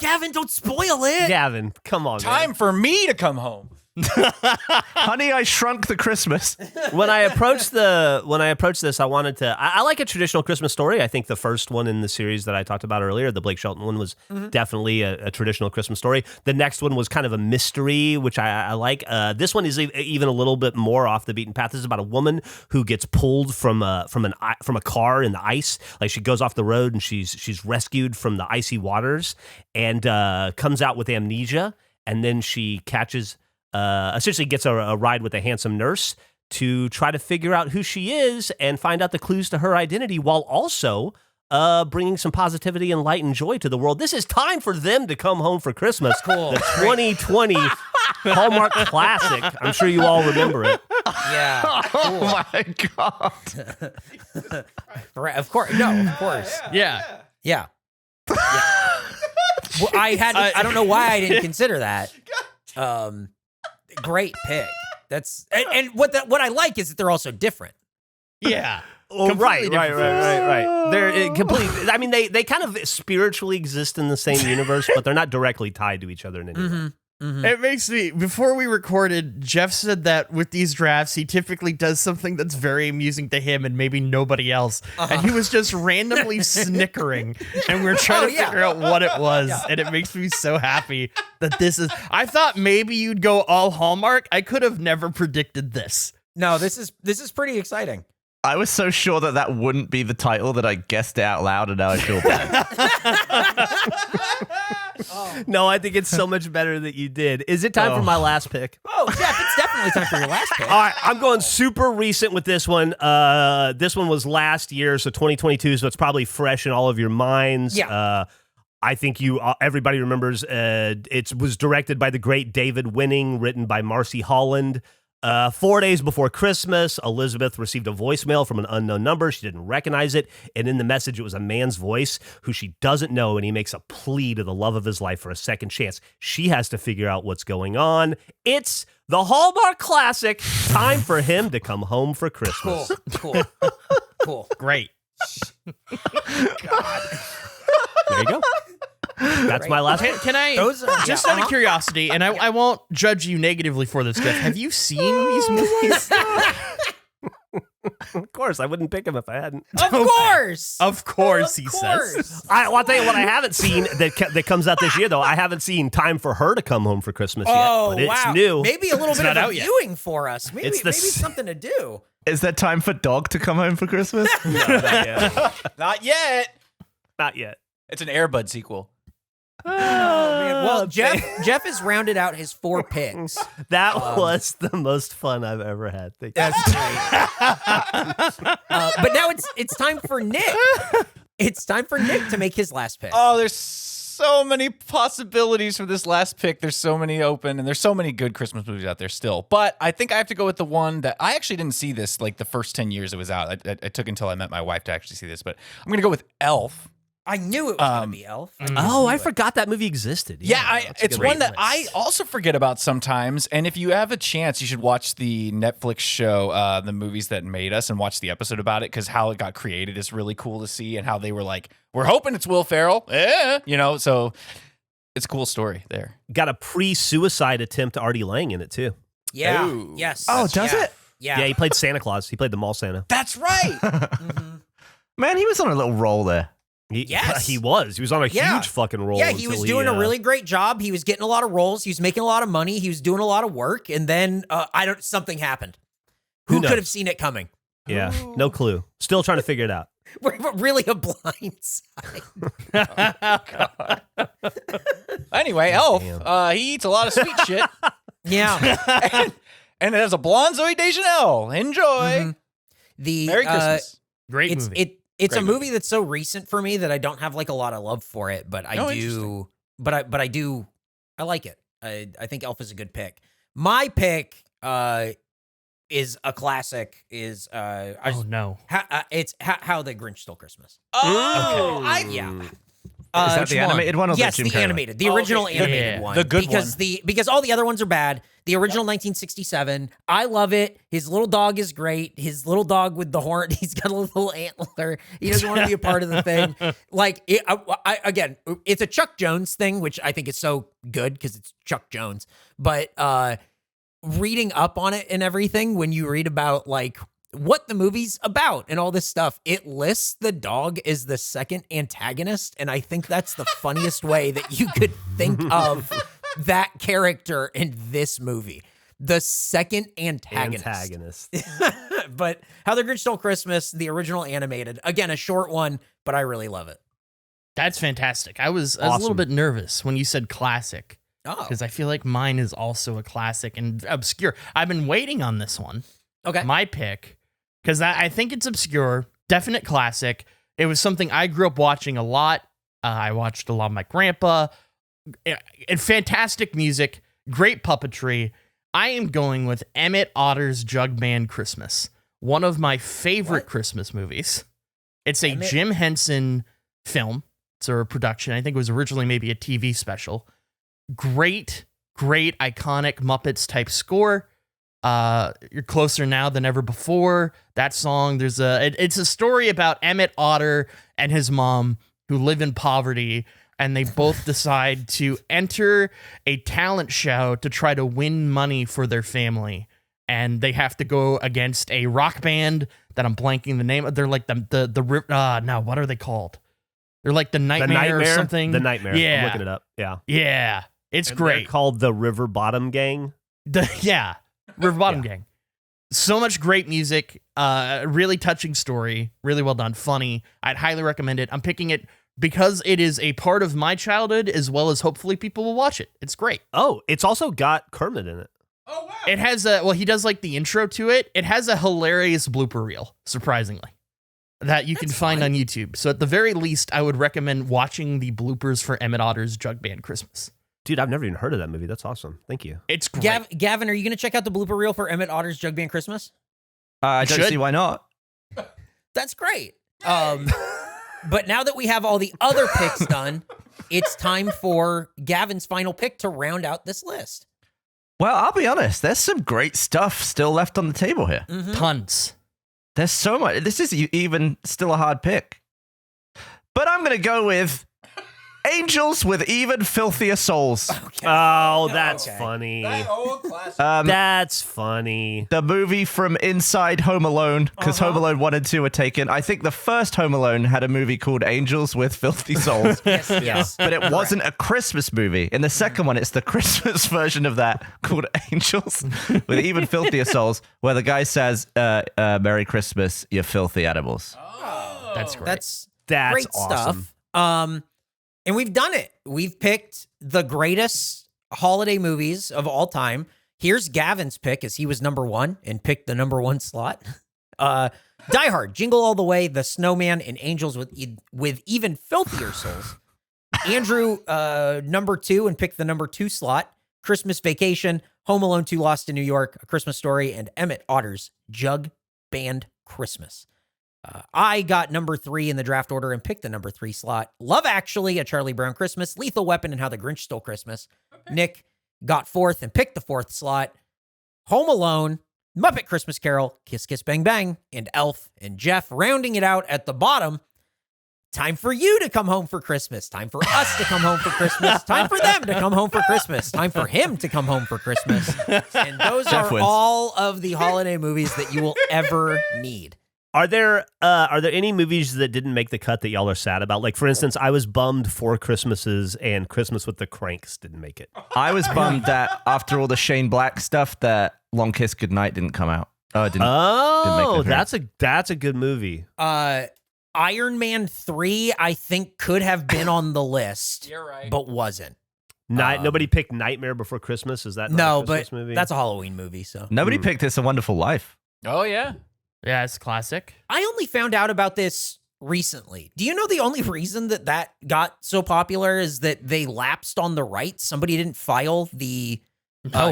Gavin, don't spoil it. Gavin, come on, Time for me to come home. Honey, I Shrunk the Christmas. When I approached this, I wanted to. I like a traditional Christmas story. I think the first one in the series that I talked about earlier, the Blake Shelton one, was definitely a traditional Christmas story. The next one was kind of a mystery, which I like. This one is even a little bit more off the beaten path. This is about a woman who gets pulled from a car in the ice. Like, she goes off the road and she's rescued from the icy waters and comes out with amnesia, and then she catches. Essentially gets a ride with a handsome nurse to try to figure out who she is and find out the clues to her identity, while also bringing some positivity and light and joy to the world. This is Time for Them to Come Home for Christmas. Cool. The 2020 Hallmark classic. I'm sure you all remember it. Yeah. Oh my god! Right, of course. No, of course. Yeah. Yeah. Well, I don't know why I didn't consider that. Great pick. That's and what I like is that they're also different. Yeah. Oh, right. Completely different They're completely. I mean, they kind of spiritually exist in the same universe, but they're not directly tied to each other in any way. It makes me, before we recorded, Jeff said that with these drafts, he typically does something that's very amusing to him and maybe nobody else. And he was just randomly snickering. And we were trying to figure out what it was. And it makes me so happy that this is. I thought maybe you'd go all Hallmark. I could have never predicted this. No, this is pretty exciting. I was so sure that wouldn't be the title that I guessed it out loud, and now I feel bad. No, I think it's so much better that you did. Is it time for my last pick? Oh, Jeff, it's definitely time for your last pick. All right, I'm going super recent with this one. This one was last year, so 2022, so it's probably fresh in all of your minds. Yeah. I think everybody remembers it was directed by the great David Winning, written by Marcy Holland. 4 days before Christmas, Elizabeth received a voicemail from an unknown number. She didn't recognize it, and in the message, it was a man's voice who she doesn't know, and he makes a plea to the love of his life for a second chance. She has to figure out what's going on. It's the Hallmark classic, Time for Him to Come Home for Christmas. Cool. Great. There you go. That's my last. Can I, just out of curiosity, and I won't judge you negatively for this, Jeff, have you seen these movies? Of course, I wouldn't pick him if I hadn't. Of course. Of course, he says. I'll tell you what I haven't seen that comes out this year, though. I haven't seen Time for Her to Come Home for Christmas yet, but it's new. Maybe a little bit not of a out yet. viewing for us. Maybe It's the maybe something to do. Is there time for Dog to come home for Christmas? No, not yet. Not yet. Not yet. It's an Air Bud sequel. Oh, man. Well, Jeff has rounded out his 4 picks. That was the most fun I've ever had. Thank you. That's right. But now it's time for Nick. It's time for Nick to make his last pick. Oh, there's so many possibilities for this last pick. There's so many open, and there's so many good Christmas movies out there still. But I think I have to go with the one that I actually didn't see this like the first 10 years it was out. I took until I met my wife to actually see this. But I'm going to go with Elf. I knew it was going to be Elf. I forgot that movie existed. It's one that I also forget about sometimes. And if you have a chance, you should watch the Netflix show, The Movies That Made Us, and watch the episode about it, because how it got created is really cool to see, and how they were like, we're hoping it's Will Ferrell. So it's a cool story there. Got a pre-suicide attempt to Artie Lang in it, too. Yeah. Ooh. Yes. Oh, does it? Yeah. Yeah, he played Santa Claus. He played the mall Santa. That's right. Man, he was on a little roll there. Yes. He was. He was on a huge fucking roll. Yeah, he was doing a really great job. He was getting a lot of roles. He was making a lot of money. He was doing a lot of work. And then something happened. Who could have seen it coming? Yeah, no clue. Still trying to figure it out. Really a blind side. Anyway, Elf, he eats a lot of sweet shit. Yeah. and it has a blonde Zooey Deschanel. Enjoy. Merry Merry Christmas. Great movie. It's Great a movie that's so recent for me that I don't have like a lot of love for it, but I do. But I do. I like it. I think Elf is a good pick. My pick is a classic. It's How the Grinch Stole Christmas. Oh, Yeah. Is that the animated one or yes, the Jim the Carrey? animated, the original okay. animated Yeah. one, The good because one. because all the other ones are bad. The original 1967, I love it. His little dog is great. His little dog with the horn, he's got a little antler. He doesn't want to be a part of the thing. Like again, it's a Chuck Jones thing, which I think is so good because it's Chuck Jones. But reading up on it and everything, when you read about like what the movie's about and all this stuff, it lists the dog as the second antagonist, and I think that's the funniest way that you could think of that character in this movie. The second antagonist. But How the Grinch Stole Christmas, the original animated, again, a short one, but I really love it. That's fantastic. I was a little bit nervous when you said classic, because I feel like mine is also a classic and obscure. I've been waiting on this one. Okay. My pick, because I think it's obscure, definite classic. It was something I grew up watching a lot. I watched a lot of my grandpa. And fantastic music, great puppetry. I am going with Emmett Otter's Jug Band Christmas, one of my favorite Christmas movies. It's a Jim Henson film. It's a production. I think it was originally maybe a TV special. Great, iconic Muppets type score. You're closer now than ever before. That song, it's a story about Emmett Otter and his mom who live in poverty, and they both decide to enter a talent show to try to win money for their family. And they have to go against a rock band that I'm blanking the name of. They're like what are they called? They're like the Nightmare or something. The Nightmare. Yeah. I'm looking it up. Yeah. Yeah. It's And great. they're called the River Bottom Gang. River Bottom Gang. So much great music, really touching story, really well done, funny. I'd highly recommend it. I'm picking it because it is a part of my childhood, as well as hopefully people will watch it. It's great. Oh, it's also got Kermit in it. Oh, wow. It has he does like the intro to it. It has a hilarious blooper reel, surprisingly, that you can find on YouTube. So at the very least, I would recommend watching the bloopers for Emmett Otter's Jug Band Christmas. Dude, I've never even heard of that movie. That's awesome. Thank you. It's great. Gavin, are you going to check out the blooper reel for Emmett Otter's Jug Band Christmas? I don't see why not. That's great. But now that we have all the other picks done, it's time for Gavin's final pick to round out this list. Well, I'll be honest. There's some great stuff still left on the table here. Mm-hmm. Tons. There's so much. This is even still a hard pick. But I'm going to go with Angels with Even Filthier Souls. Oh, that's Okay. funny. classic. That's funny. The movie from inside Home Alone, because Home Alone 1 and 2 were taken. I think the first Home Alone had a movie called Angels with Filthy Souls. Yes. But it wasn't a Christmas movie. In the second one, it's the Christmas version of that called Angels with Even Filthier Souls, where the guy says, Merry Christmas, you filthy animals. That's great. That's That's great awesome. stuff. And we've done it. We've picked the greatest holiday movies of all time. Here's Gavin's pick, as he was number 1 and picked the number 1 slot. Die Hard, Jingle All the Way, The Snowman, and Angels with Even Filthier Souls. Andrew, number 2, and picked the number 2 slot. Christmas Vacation, Home Alone 2, Lost in New York, A Christmas Story, and Emmett Otter's Jug Band Christmas. I got number 3 in the draft order and picked the number 3 slot. Love Actually, A Charlie Brown Christmas, Lethal Weapon, and How the Grinch Stole Christmas. Nick got 4th and picked the 4th slot. Home Alone, Muppet Christmas Carol, Kiss Kiss Bang Bang, and Elf. And Jeff rounding it out at the bottom. Time for you to come home for Christmas. Time for us to come home for Christmas. Time for them to come home for Christmas. Time for him to come home for Christmas. And those Jeff are wins. all of the holiday movies that you will ever need. Are there any movies that didn't make the cut that y'all are sad about? Like, for instance, I was bummed Four Christmases and Christmas with the Cranks didn't make it. I was bummed that after all the Shane Black stuff, that Long Kiss Goodnight didn't come out. Oh, it didn't. Oh, Didn't make that's a good movie. Iron Man 3, I think, could have been on the list, You're right. but wasn't. Nobody picked Nightmare Before Christmas. Is that not No, a Christmas but movie? that's a Halloween movie, so. Nobody picked It's a Wonderful Life. Oh, yeah. Yeah, it's classic. I only found out about this recently. Do you know the only reason that got so popular is that they lapsed on the rights? Somebody didn't file the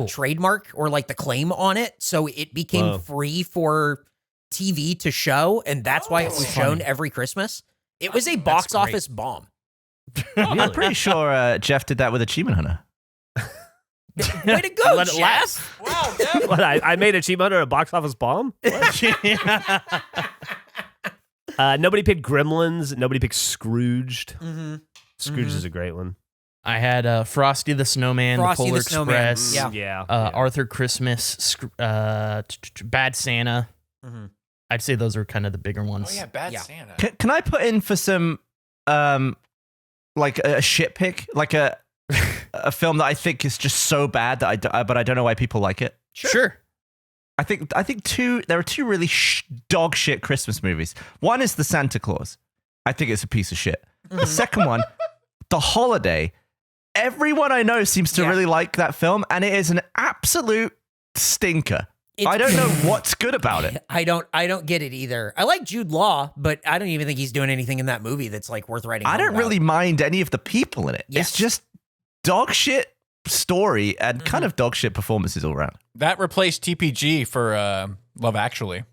trademark or like the claim on it, so it became free for TV to show, and that's why it was shown every Christmas. It was a box great. office bomb. I'm pretty sure Jeff did that with Achievement Hunter. Way to go, Let it Jeff. last. Wow, Jeff. What, I made Achievement Hunter a box office bomb? Nobody picked Gremlins. Nobody picked Scrooged. Mm-hmm. Scrooge is a great one. I had Frosty the Snowman, Frosty the Polar the Snowman, Express, yeah. Yeah. Arthur Christmas, Bad Santa. Mm-hmm. I'd say those are kind of the bigger ones. Oh, yeah, Bad Yeah. Santa. Can I put in for some, like a shit pick, like a film that I think is just so bad that but I don't know why people like it. Sure. I think there are two really dog shit Christmas movies. One is The Santa Claus. I think it's a piece of shit. The second one, The Holiday. Everyone I know seems to really like that film, and it is an absolute stinker. I don't know what's good about it. I don't get it either. I like Jude Law, but I don't even think he's doing anything in that movie that's like worth writing. I home don't about. really mind any of the people in it. Yes. It's just dog shit story and kind of dog shit performances all around. That replaced TPG for Love Actually.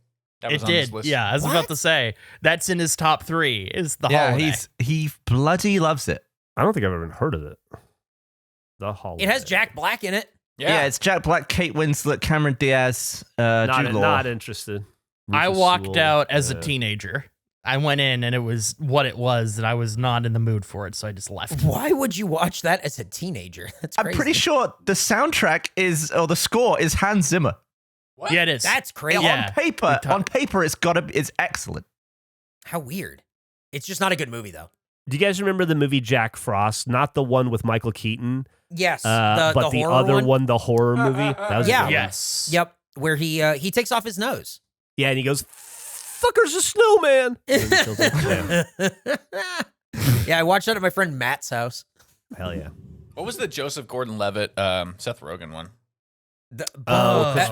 That was It on this did. list. Yeah, I was about to say that's in his top 3. Is the Yeah, holiday. he bloody loves it. I don't think I've ever heard of it. The Holiday. It has Jack Black in it. Yeah, it's Jack Black, Kate Winslet, Cameron Diaz, Jude Law. Not interested. I Rufus walked Sewell, out as a yeah. teenager. I went in and it was what it was, and I was not in the mood for it, so I just left. Why would you watch that as a teenager? That's crazy. I'm pretty sure the soundtrack or the score is Hans Zimmer. What? Yeah, it is. That's crazy. Yeah. On paper, it's excellent. How weird. It's just not a good movie though. Do you guys remember the movie Jack Frost? Not the one with Michael Keaton, Yes, but the horror other one, the horror movie. That was a Yeah. good one. Yes. Yep, where he takes off his nose. Yeah, and he goes, "Fucker's a snowman." And then he kills him. Yeah. Yeah, I watched that at my friend Matt's house. Hell yeah. What was the Joseph Gordon-Levitt, Seth Rogen one? The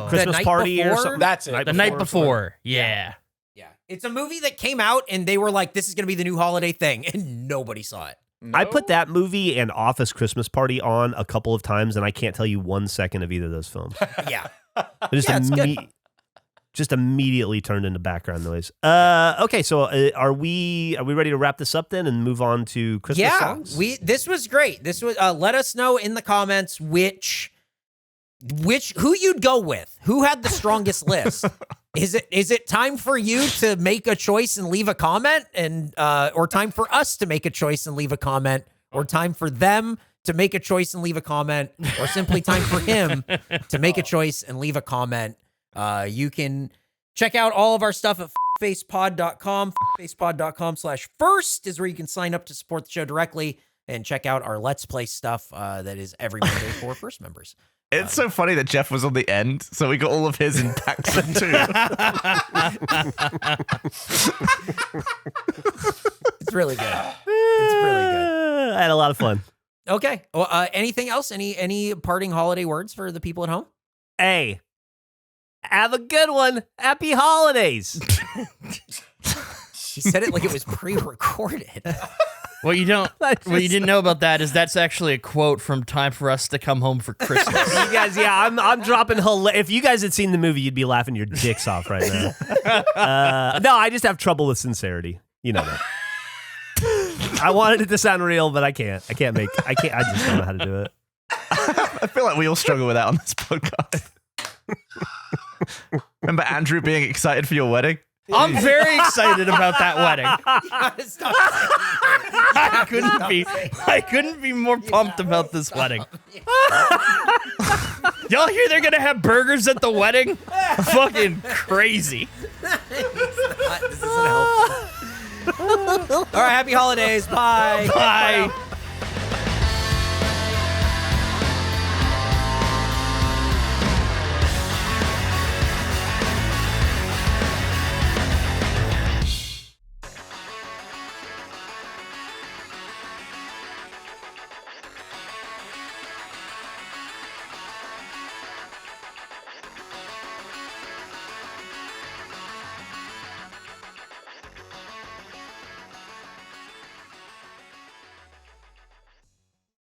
Christmas night Party or before? something? That's it. The night before. Yeah. Yeah, it's a movie that came out and they were like, "This is going to be the new holiday thing," and nobody saw it. I put that movie and Office Christmas Party on a couple of times, and I can't tell you 1 second of either of those films. Yeah, Just, Yeah, it's good. just immediately turned into background noise. Okay, so are we ready to wrap this up then and move on to Christmas yeah. songs? This was great. This was. Let us know in the comments who you'd go with. Who had the strongest list? Is it time for you to make a choice and leave a comment, and or time for us to make a choice and leave a comment? or time for them to make a choice and leave a comment, or simply time for him to make a choice and leave a comment, you can check out all of our stuff at facepod.com. Facepod.com/first is where you can sign up to support the show directly and check out our Let's Play stuff that is every Monday for first members. It's so funny that Jeff was on the end, so we got all of his in Paxton too. It's really good. It's really good. I had a lot of fun. Okay. Well, anything else? Any parting holiday words for the people at home? Hey, have a good one. Happy holidays. He said it like it was pre-recorded. What you didn't know about that is that's actually a quote from Time for Us to Come Home for Christmas. You guys, yeah, I'm dropping. If you guys had seen the movie, you'd be laughing your dicks off right now. No, I just have trouble with sincerity. You know that. I wanted it to sound real, but I can't. I just don't know how to do it. I feel like we all struggle with that on this podcast. Remember Andrew being excited for your wedding? I'm very excited about that wedding. I couldn't be more pumped about this wedding. Y'all hear they're gonna have burgers at the wedding? Fucking crazy. This isn't helpful. All right, happy holidays. Bye. Bye.